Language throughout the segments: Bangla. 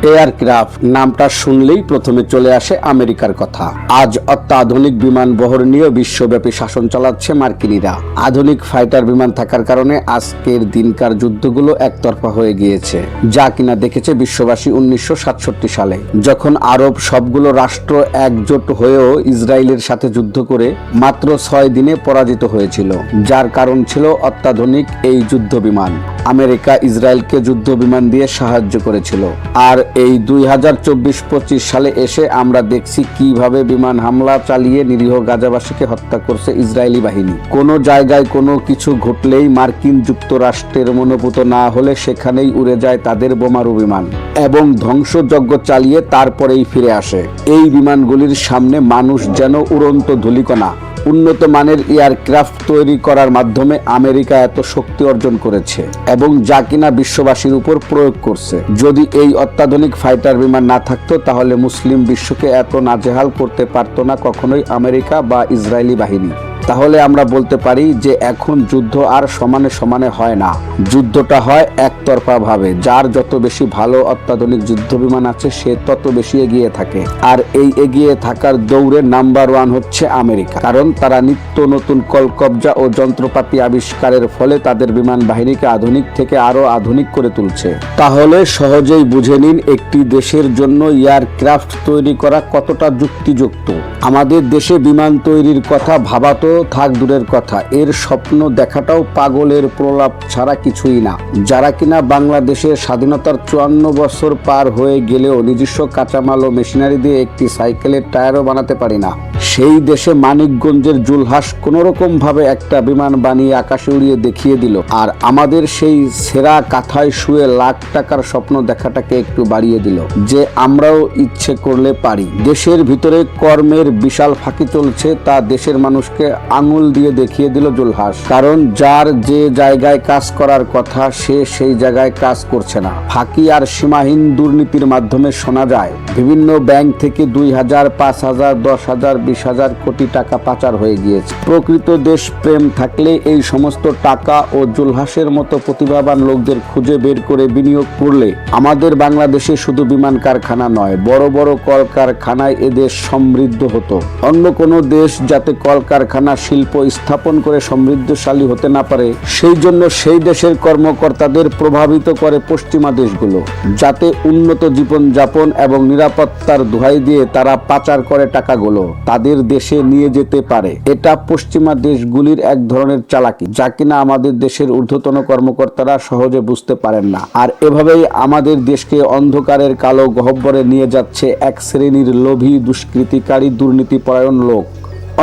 এয়ারক্রাফট নামটা শুনলেই প্রথমে চলে আসে আমেরিকার কথা। আজ অত্যাধুনিক বিমান বহর নিয়ে বিশ্বব্যাপী শাসন চালাচ্ছে মার্কিনীরা। আধুনিক ফাইটার বিমান থাকার কারণে আজকের দিনকার যুদ্ধগুলো একতরফা হয়ে গিয়েছে, যা কিনা দেখেছে বিশ্ববাসী 1967 সালে, যখন আরব সবগুলো রাষ্ট্র একজোট হয়েও ইসরায়েলের সাথে যুদ্ধ করে মাত্র 6 দিনে পরাজিত হয়েছিল, যার কারণ ছিল অত্যাধুনিক এই যুদ্ধ বিমান। আমেরিকা ইসরায়েলকে যুদ্ধ বিমান দিয়ে সাহায্য করেছিল। আর এই 2024-25 সালে এসে আমরা দেখছি কিভাবে বিমান হামলা চালিয়ে নিরীহ গাজাবাসীকে হত্যা করছে ইসরায়েলি বাহিনী। কোনো জায়গায় কোনো কিছু ঘটলেই মার্কিন যুক্তরাষ্ট্রের মনোপুত না হলে সেখানেই উড়ে যায় তাদের বোমারু বিমান এবং ধ্বংসযজ্ঞ চালিয়ে তারপরেই ফিরে আসে। এই বিমানগুলির সামনে মানুষ যেন উড়ন্ত ধূলিকণা। উন্নত মানের এয়ারক্রাফট তৈরি করার মাধ্যমে আমেরিকা এত শক্তি অর্জন করেছে এবং যা কিনা বিশ্ববাসীর উপর প্রয়োগ করছে। যদি এই অত্যাধুনিক ফাইটার বিমান না থাকতো তাহলে মুসলিম বিশ্বকে এত নাজেহাল করতে পারতো না কখনোই আমেরিকা বা ইসরায়েলি বাহিনী। তাহলে আমরা বলতে পারি যে এখন যুদ্ধ আর সমানে সমানে হয় না, যুদ্ধটা হয় একতরফা ভাবে। যার যত বেশি ভালো অত্যাধুনিক যুদ্ধ বিমান আছে সে তত বেশি এগিয়ে থাকে। আর এই এগিয়ে থাকার দৌড়ে নাম্বার 1 হচ্ছে আমেরিকা, কারণ তারা নিত্য নতুন কলকবজা ও যন্ত্রপাতি আবিষ্কারের ফলে তাদের বিমান বাহিনীকে আধুনিক থেকে আরো আধুনিক করে তুলছে। তাহলে সহজেই বুঝে নিন একটি দেশের জন্য এয়ারক্রাফট তৈরি করা কতটা যুক্তিযুক্ত। আমাদের দেশে বিমান তৈরির কথা ভাবাতো থাক দূরের কথা, এর স্বপ্ন দেখাটাও পাগলের প্রলাপ ছাড়া কিছুই না। যারা কিনা বাংলাদেশের স্বাধীনতার 54 বছর পার হয়ে গেলেও নিজস্ব কাঁচামাল ও মেশিনারি দিয়ে একটি সাইকেলের টায়ারও বানাতে পারি না, সেই দেশে মানিকগঞ্জের জুলহাস কোনোরকম ভাবে একটা বিমান বানিয়ে আকাশে উড়িয়ে দেখিয়ে দিল। আর আমাদের সেই সেরা কাঁথায় শুয়ে লাখ টাকার স্বপ্ন দেখাটাকে একটু বাড়িয়ে দিল যে আমরাও ইচ্ছে করলে পারি। দেশের ভিতরে কর্মের বিশাল ফাঁকি চলছে, তা দেশের মানুষকে আঙুল দিয়ে দেখিয়ে দিল জুলহাস। কারণ যার যে জায়গায় কাজ করার কথা সে সেই জায়গায় কাজ করছে না। ফাঁকি আর সীমাহীন দুর্নীতির মাধ্যমে শোনা যায় বিভিন্ন ব্যাংক থেকে 2000, 5000, 10,000, 20,000 কোটি টাকা পাচার হয়ে গিয়েছে। প্রকৃত দেশপ্রেম থাকলে এই সমস্ত টাকা ও জুলহাসের মতো প্রতিভাবান লোকদের খুঁজে বের করে বিনিয়োগ করলে আমাদের বাংলাদেশে শুধু বিমান কারখানা নয়, বড় বড় কলকারখানায় এদেশ সমৃদ্ধ হতো। অন্য কোনো দেশ যাতে কলকারখানা শিল্প স্থাপন করে সমৃদ্ধশালী হতে না পারে, সেই জন্য সেই দেশের কর্মকর্তাদের প্রভাবিত করে পশ্চিমা দেশগুলো, যাতে উন্নত জীবনযাপন এবং নিরাপত্তার দোহাই দিয়ে তারা পাচার করে টাকাগুলো তাদের দেশে নিয়ে যেতে পারে। এটা পশ্চিমা দেশগুলির এক ধরনের চালাকি, যা কিনা আমাদের দেশের ঊর্ধ্বতন কর্মকর্তারা সহজে বুঝতে পারেন না। আর এভাবেই আমাদের দেশকে অন্ধকারের কালো গহ্বরে নিয়ে যাচ্ছে এক শ্রেণীর লোভী, দুষ্কৃতিকারী, দুর্নীতিপরায়ণ লোক।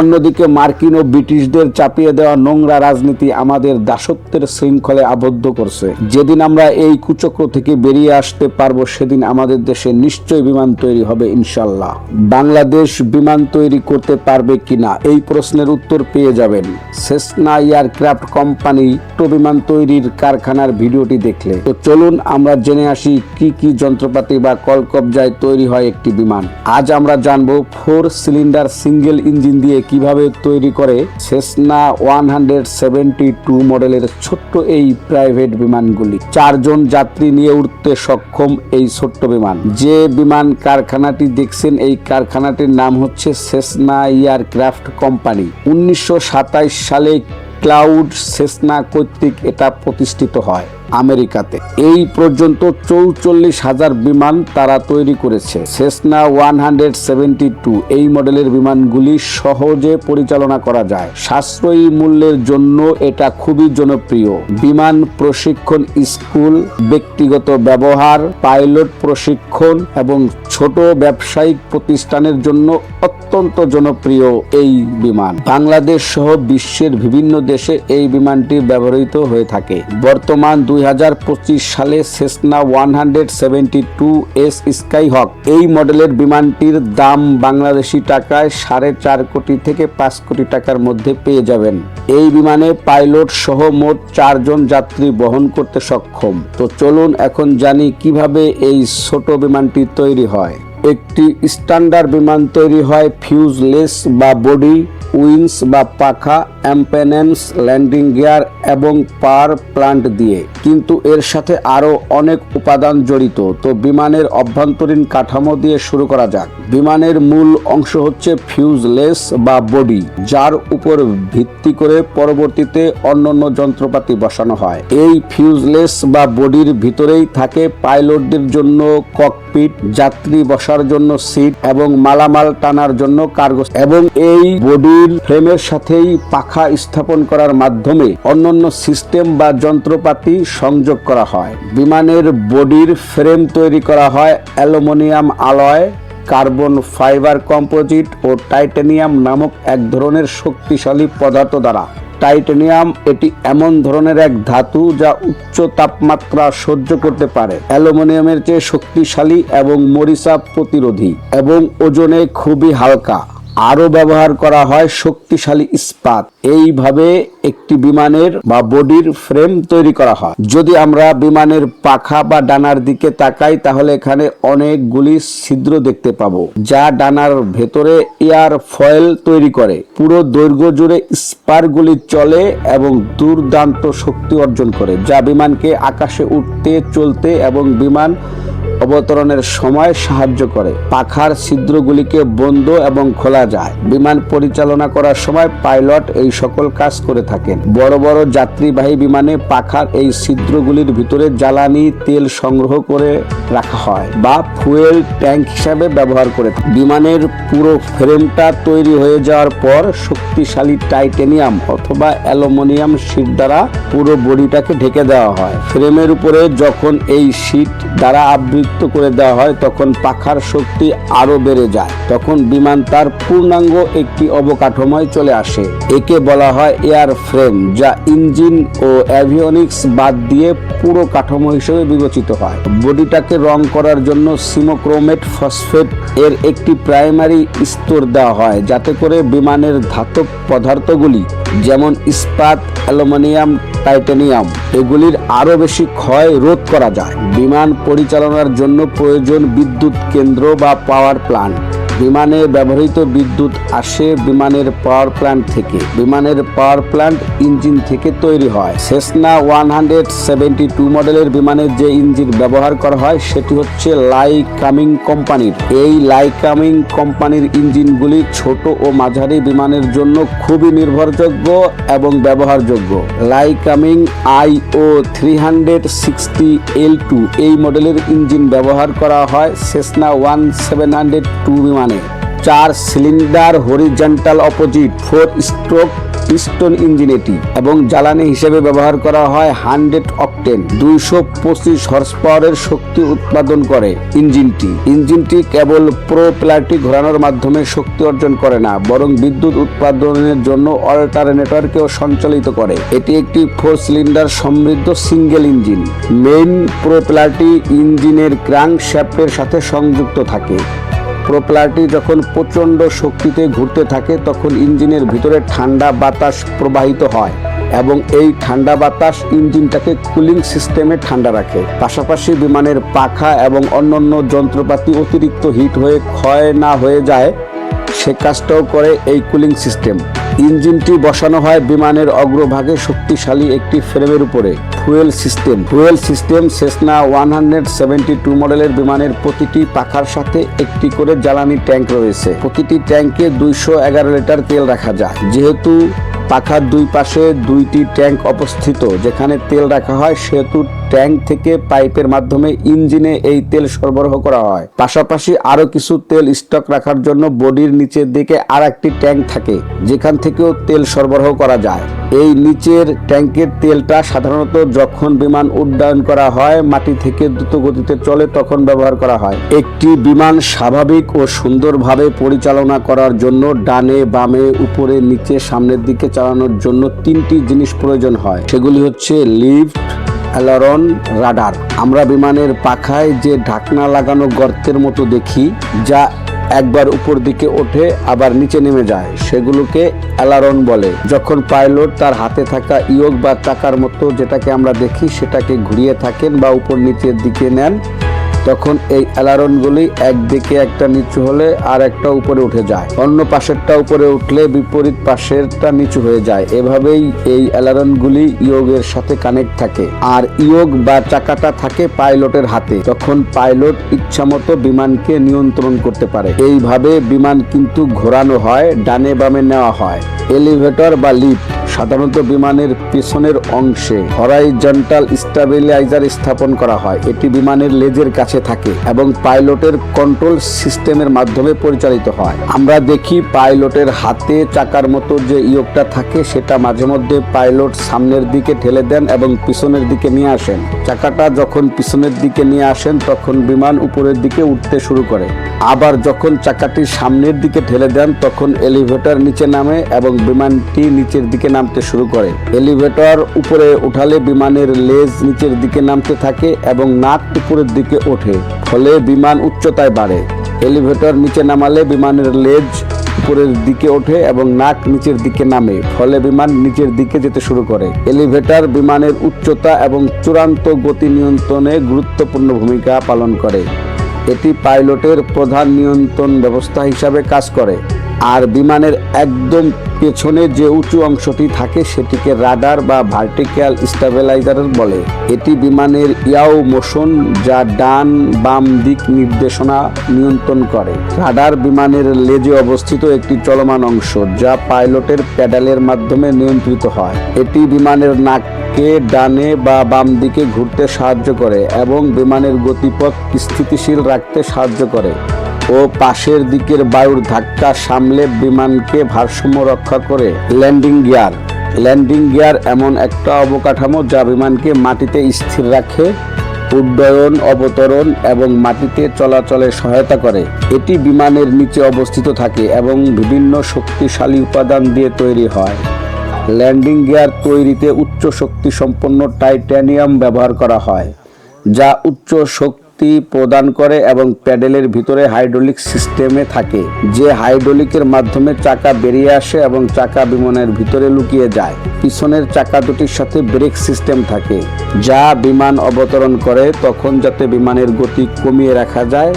অন্যদিকে মার্কিন ও ব্রিটিশদের চাপিয়ে দেওয়া নোংরা রাজনীতি আমাদের দাসত্বের শৃঙ্খলে আবদ্ধ করছে। যেদিন আমরা এই কুচক্র থেকে বেরিয়ে আসতে পারবো সেদিন আমাদের দেশে নিশ্চয়ই বিমান তৈরি হবে ইনশাল্লাহ। বাংলাদেশ বিমান তৈরি করতে পারবে কিনা এই প্রশ্নের উত্তর পেয়ে যাবেন সেসনা এয়ারক্রাফট কোম্পানি বিমান তৈরির কারখানার ভিডিওটি দেখলে। তো চলুন আমরা জেনে আসি কি কি যন্ত্রপাতি বা কলকবজায় তৈরি হয় একটি বিমান। আজ আমরা জানবো 4 সিলিন্ডার সিঙ্গেল ইঞ্জিন দিয়ে কিভাবে তৈরি করে সেসনা 172 মডেলের ছোট্ট এই প্রাইভেট বিমানগুলি। 4 জন যাত্রী নিয়ে উঠতে সক্ষম এই ছোট্ট বিমান। যে বিমান কারখানাটি দেখছেন এই কারখানাটির নাম হচ্ছে সেসনা এয়ারক্রাফট কোম্পানি। 1927 সালে ক্লাউড সেসনা কর্তৃক এটা প্রতিষ্ঠিত হয় আমেরিকাতে। এই পর্যন্ত 44,000 বিমান তারা তৈরি করেছে। সেসনা 172 এই মডেলের বিমানগুলি সহজে পরিচালনা করা যায়। সাশ্রয়ী মূল্যের জন্য এটা খুবই জনপ্রিয়। বিমান প্রশিক্ষণ স্কুল, ব্যক্তিগত ব্যবহার, পাইলট প্রশিক্ষণ এবং ছোট ব্যবসায়িক প্রতিষ্ঠানের জন্য অত্যন্ত জনপ্রিয় এই বিমান। বাংলাদেশ সহ বিশ্বের বিভিন্ন দেশে এই বিমানটি ব্যবহৃত হয়ে থাকে। বর্তমান 2025 সালে সেসনা 172S স্কাইহক এই মডেলের বিমানটির দাম বাংলাদেশি টাকায় 4.5 কোটি থেকে 5 কোটি টাকার মধ্যে পেয়ে যাবেন। এই বিমানে পাইলট সহ মোট 4 জন যাত্রী বহন করতে সক্ষম। তো চলুন এখন জানি কিভাবে এই ছোট বিমানটি তৈরি হয়। একটি স্ট্যান্ডার্ড বিমান তৈরি হয় ফিউজলেস বা বডি উইংস বা পাখা, অ্যাম্পেনেন্স, ল্যান্ডিং গিয়ার এবং পাওয়ার প্ল্যান্ট দিয়ে। কিন্তু এর সাথে আরো অনেক উপাদান জড়িত। তো বিমানের অভ্যন্তরীণ কাঠামো দিয়ে শুরু করা যাক। বিমানের মূল অংশ হচ্ছে ফিউজলেস বা বডি, যার উপর ভিত্তি করে পরবর্তীতে অন্যান্য যন্ত্রপাতি বসানো হয়। এই ফিউজলেস বা বডির ভিতরেই থাকে পাইলটদের জন্য ককপিট, যাত্রী বসার জন্য সিট এবং মালামাল টানার জন্য কার্গো। এবং এই বডির ফ্রেমের সাথেই পাখা স্থাপন করার মাধ্যমে অন্যান্য সিস্টেম বা যন্ত্রপাতি সংযোগ করা হয়। বিমানের বডির ফ্রেম তৈরি করা হয় অ্যালুমিনিয়াম অলয়, কার্বন ফাইবার কম্পোজিট ও টাইটানিয়াম নামক এক ধরনের শক্তিশালী পদার্থ দ্বারা। টাইটানিয়াম এটি এমন ধরনের এক ধাতু যা উচ্চ তাপমাত্রা সহ্য করতে পারে, অ্যালুমিনিয়ামের চেয়ে শক্তিশালী এবং মরিচা প্রতিরোধী এবং ওজনে খুবই হালকা। আরো ব্যবহার করা হয় শক্তিশালী ইস্পাত। এইভাবে একটি বিমানের বা বডির ফ্রেম তৈরি করা হয়। যদি আমরা বিমানের পাখা বা ডানার দিকে তাকাই তাহলে এখানে অনেকগুলি ছিদ্র দেখতে পাবো, যা ডানার ভেতরে এয়ার ফয়েল তৈরি করে। পুরো দৈর্ঘ্য জুড়ে স্পারগুলি চলে এবং দুর্দান্ত শক্তি অর্জন করে, যা বিমানকে আকাশে উঠতে, চলতে এবং বিমান অবতরণের সময় সাহায্য করে। পাখার ছিদ্রগুলিকে বন্ধ এবং খোলা যায়। বিমান পরিচালনা করার সময় পাইলট এই সকল কাজ করে থাকেন। বড় বড় যাত্রীবাহী বিমানে পাখার এই ছিদ্রগুলির ভিতরে জ্বালানি তেল সংগ্রহ করে রাখা হয় বা ফুয়েল ট্যাঙ্ক হিসাবে ব্যবহার করে। বিমানের পুরো ফ্রেমটা তৈরি হয়ে যাওয়ার পর শক্তিশালী টাইটানিয়াম অথবা অ্যালুমিনিয়াম শীট দ্বারা পুরো বডিটাকে ঢেকে দেওয়া হয়। ফ্রেমের উপরে যখন এই শীট দ্বারা আবৃত করে দেওয়া হয় তখন পাখার শক্তি আরো বেড়ে যায়। তখন বিমান তার পূর্ণাঙ্গ একটি অবকাঠামোয় চলে আসে। একে বলা হয় এয়ার ফ্রেম, যা ইঞ্জিন ও অ্যাভিওনিক্স বাদ দিয়ে পুরো কাঠামো হিসেবে বিবেচিত হয়। বডিটাকে রং করার জন্য সিমোক্রোমেট ফসফেট এর একটি প্রাইমারি স্তর দেওয়া হয়, যাতে করে বিমানের ধাতব পদার্থগুলি যেমন ইস্পাত, অ্যালুমিনিয়াম, টাইটানিয়াম এগুলির আরো বেশি ক্ষয় রোধ করা যায়। বিমান পরিচালনার জন্য প্রয়োজন বিদ্যুৎ কেন্দ্র বা পাওয়ার প্ল্যান্ট। বিমানে ব্যবহৃত বিদ্যুৎ আসে বিমানের পাওয়ার প্ল্যান্ট থেকে। বিমানের পাওয়ার প্ল্যান্ট ইঞ্জিন থেকে তৈরি হয়। সেসনা 172 মডেলের বিমানের যে ইঞ্জিন ব্যবহার করা হয় সেটি হচ্ছে লাইকামিং কোম্পানির। এই লাইকামিং কোম্পানির ইঞ্জিনগুলি ছোট ও মাঝারি বিমানের জন্য খুবই নির্ভরযোগ্য এবং ব্যবহারযোগ্য। লাইকামিং IO 360 L2 এই মডেলের ইঞ্জিন ব্যবহার করা হয় সেসনা 1702 বিমানে। 4 cylinder horizontal opposite 4 stroke piston engine এটি, এবং জ্বালানি হিসেবে ব্যবহার করা হয় 100 অক্টেন। 225 হর্স পাওয়ারের শক্তি উৎপাদন করে ইঞ্জিনটি কেবল প্রোপেলারটি ঘোরানোর মাধ্যমে শক্তি অর্জন করে না, বরং বিদ্যুৎ উৎপাদনের জন্য অল্টারনেটরকেও সঞ্চালিত করে। এটি একটি 4 সিলিন্ডার সমৃদ্ধ সিঙ্গেল ইঞ্জিন। মেইন প্রোপেলারটি ইঞ্জিনের ক্র্যাঙ্ক শ্যাফটের সাথে সংযুক্ত থাকে। প্রোপেলারটি যখন প্রচণ্ড শক্তিতে ঘুরতে থাকে তখন ইঞ্জিনের ভিতরে ঠান্ডা বাতাস প্রবাহিত হয় এবং এই ঠান্ডা বাতাস ইঞ্জিনটাকে কুলিং সিস্টেমে ঠান্ডা রাখে। পাশাপাশি বিমানের পাখা এবং অন্যান্য যন্ত্রপাতি অতিরিক্ত হিট হয়ে ক্ষয় না হয়ে যায় সে কাজটাও করে এই কুলিং সিস্টেম। ইঞ্জিনটি বসানো হয় বিমানের অগ্রভাগে শক্তিশালী একটি ফ্রেমের উপরে। ফুয়েল সিস্টেম সেসনা 172 মডেলের বিমানের প্রতিটি পাখার সাথে একটি করে জ্বালানি ট্যাঙ্ক রয়েছে। প্রতিটি ট্যাঙ্কে 211 লিটার তেল রাখা যায়। যেহেতু পাখার দুই পাশে দুইটি ট্যাঙ্ক অবস্থিত যেখানে তেল রাখা হয়, সেহেতু ট্যাঙ্ক থেকে পাইপের মাধ্যমে ইঞ্জিনে এই তেল সরবরাহ করা হয়। পাশাপাশি আরো কিছু তেল স্টক রাখার জন্য বডির নিচের দিকে আর একটি ট্যাঙ্ক থাকে যেখান থেকেও তেল সরবরাহ করা যায়। এই নিচের ট্যাঙ্কের তেলটা সাধারণত যখন বিমান উড্ডয়ন করা হয়, মাটি থেকে দ্রুত গতিতে চলে, তখন ব্যবহার করা হয়। একটি বিমান স্বাভাবিক ও সুন্দরভাবে পরিচালনা করার জন্য ডানে, বামে, উপরে, নিচে, সামনের দিকে চালানোর জন্য 3টি জিনিস প্রয়োজন হয়। সেগুলি হচ্ছে লিফট, অ্যালারন, রাডার। আমরা বিমানের পাখায় যে ঢাকনা লাগানো গর্তের মতো দেখি, যা একবার উপর দিকে ওঠে আবার নিচে নেমে যায়, সেগুলোকে অ্যালারন বলে। যখন পাইলট তার হাতে থাকা ইয়ক বা চাকার মতো যেটাকে আমরা দেখি সেটাকে ঘুরিয়ে থাকেন বা উপর নিচের দিকে নেন, তখন এই অ্যালারনগুলি একদিকে একটা নিচু হলে আর একটা উপরে উঠে যায়, অন্য পাশেরটা উপরে উঠলে বিপরীত পাশেরটা নিচু হয়ে যায়। এভাবেই এই অ্যালারনগুলি ইয়োগের সাথে কানেক্ট থাকে। আর ইয়োগ বা চাকাটা থাকে পাইলটের হাতে, তখন পাইলট ইচ্ছামতো বিমানকে নিয়ন্ত্রণ করতে পারে। এইভাবে বিমান কিন্তু ঘোরানো হয়, ডানে বামে নেওয়া হয়। এলিভেটর বা লিফট সাধারণত বিমানের পেছনের অংশে হরাইজন্টাল স্টেবিলাইজার স্থাপন করা হয়। এটি বিমানের লেজের কাছে থাকে এবং পাইলটের কন্ট্রোল সিস্টেমের মাধ্যমে পরিচালিত হয়। আমরা দেখি পাইলটের হাতে চাকার মতো যে ইয়োগটা থাকে সেটা মাঝে মধ্যে পাইলট সামনের দিকে ঠেলে দেন এবং পিছনের দিকে নিয়ে আসেন। চাকাটা যখন পিছনের দিকে নিয়ে আসেন তখন বিমান উপরের দিকে উঠতে শুরু করে। আবার যখন চাকাটি সামনের দিকে ঠেলে দেন তখন এলিভেটর নিচে নামে এবং বিমানটি নিচের দিকে নামতে শুরু করে। এলিভেটর উপরে উঠালে বিমানের লেজ নিচের দিকে নামতে থাকে এবং নাক উপরের দিকে ওঠে, ফলে বিমান উচ্চতায় বাড়ে। এলিভেটর নিচে নামালে বিমানের লেজ উপরের দিকে ওঠে এবং নাক নিচের দিকে নামে, ফলে বিমান নিচের দিকে যেতে শুরু করে। এলিভেটর বিমানের উচ্চতা এবং চূড়ান্ত গতি নিয়ন্ত্রণে গুরুত্বপূর্ণ ভূমিকা পালন করে। এটি পাইলটের প্রধান নিয়ন্ত্রণ ব্যবস্থা হিসাবে কাজ করে। আর বিমানের একদম পেছনে যে উঁচু অংশটি থাকে সেটিকে রাডার বা ভার্টিক্যাল স্টেবিলাইজার বলে। এটি বিমানের ইয়াও মোশন, যা ডান বাম দিক নির্দেশনা নিয়ন্ত্রণ করে। রাডার বিমানের লেজে অবস্থিত একটি চলমান অংশ, যা পাইলটের প্যাডেলের মাধ্যমে নিয়ন্ত্রিত হয়। এটি বিমানের নাককে ডানে বা বাম দিকে ঘুরতে সাহায্য করে এবং বিমানের গতিপথ স্থিতিশীল রাখতে সাহায্য করে ও পাশের দিকের বায়ুর ধাক্কা সামলে বিমানকে ভারসাম্য রক্ষা করে। ল্যান্ডিং গিয়ার এমন একটা অবকাঠামো যা বিমানকে মাটিতে স্থির রাখে, উড্ডয়ন, অবতরণ এবং মাটিতে চলাচলে সহায়তা করে। এটি বিমানের নিচে অবস্থিত থাকে এবং বিভিন্ন শক্তিশালী উপাদান দিয়ে তৈরি হয়। ল্যান্ডিং গিয়ার তৈরিতে উচ্চ শক্তি সম্পন্ন টাইটানিয়াম ব্যবহার করা হয়, যা উচ্চ শক্তি প্রদান করে এবং প্যাডেলের ভিতরে হাইড্রোলিক সিস্টেমে থাকে, যে হাইড্রোলিকের মাধ্যমে চাকা বেরিয়ে আসে এবং চাকা বিমানের ভিতরে লুকিয়ে যায়। পিছনের চাকা দুটির সাথে ব্রেক সিস্টেম থাকে, যা বিমান অবতরণ করে তখন যাতে বিমানের গতি কমিয়ে রাখা যায়।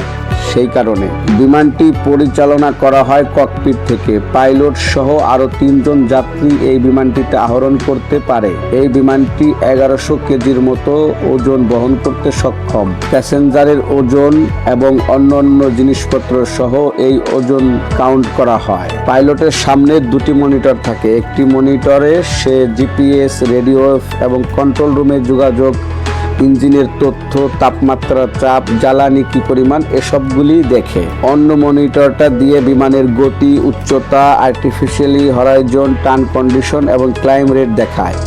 সেই কারণে বিমানটি পরিচালনা করা হয় ককপিট থেকে। পাইলট সহ আরো 3 জন যাত্রী এই বিমানটিতে আরোহণ করতে পারে। এই বিমানটি 1100 কেজির মতো ওজন বহন করতে সক্ষম। প্যাসেঞ্জারের ওজন এবং অন্যান্য জিনিসপত্র সহ এই ওজন কাউন্ট করা হয়। পাইলটের সামনে 2টি মনিটর থাকে। একটি মনিটরে সে জিপিএস, রেডিও এবং কন্ট্রোল রুমে যোগাযোগ, ইঞ্জিনের তথ্য, তাপমাত্রা, চাপ, জ্বালানি কি পরিমাণ এসবগুলি দেখে। অন্য মনিটরটা দিয়ে বিমানের গতি, উচ্চতা, আর্টিফিশিয়ালি হরাইজন, টার্ন কন্ডিশন এবং ক্লাইম রেট দেখায়।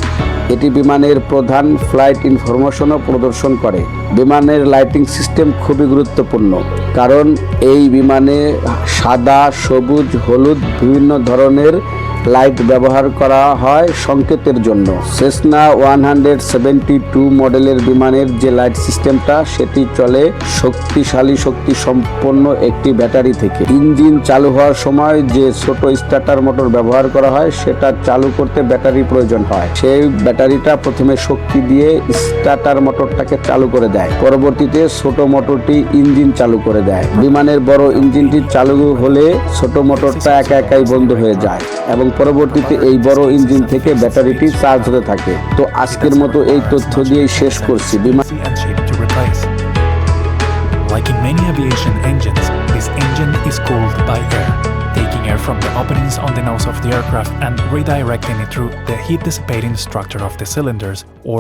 এটি বিমানের প্রধান ফ্লাইট ইনফরমেশনও প্রদর্শন করে। বিমানের লাইটিং সিস্টেম খুবই গুরুত্বপূর্ণ, কারণ এই বিমানে সাদা, সবুজ, হলুদ বিভিন্ন ধরনের লাইট ব্যবহার করা হয় সংকেতের জন্য। সেসনা 172 মডেলের বিমানের যে লাইট সিস্টেমটা সেটি চলে শক্তি সম্পন্ন একটি ব্যাটারি থেকে। ইঞ্জিন চালু হওয়ার সময় যে ছোট স্টার্টার মোটর ব্যবহার করা হয় সেটা চালু করতে ব্যাটারি প্রয়োজন হয়। সেই ব্যাটারিটা প্রথমে শক্তি দিয়ে স্টার্টার মোটরটাকে চালু করে দেয়, পরবর্তীতে ছোট মোটরটি ইঞ্জিন চালু করে দেয়। বিমানের বড় ইঞ্জিনটি চালু হলে ছোট মোটরটা একা একাই বন্ধ হয়ে যায় এবং পরবর্তীতে এই বড় ইঞ্জিন থেকে ব্যাটারিটি চার্জ হতে থাকে। তো আজকের মতো এই তথ্য দিয়েই শেষ করছি। Like in many aviation engines, this engine is cooled by air, taking air from the openings on the nose of the aircraft and redirecting it through the heat-dissipating structure of the cylinders or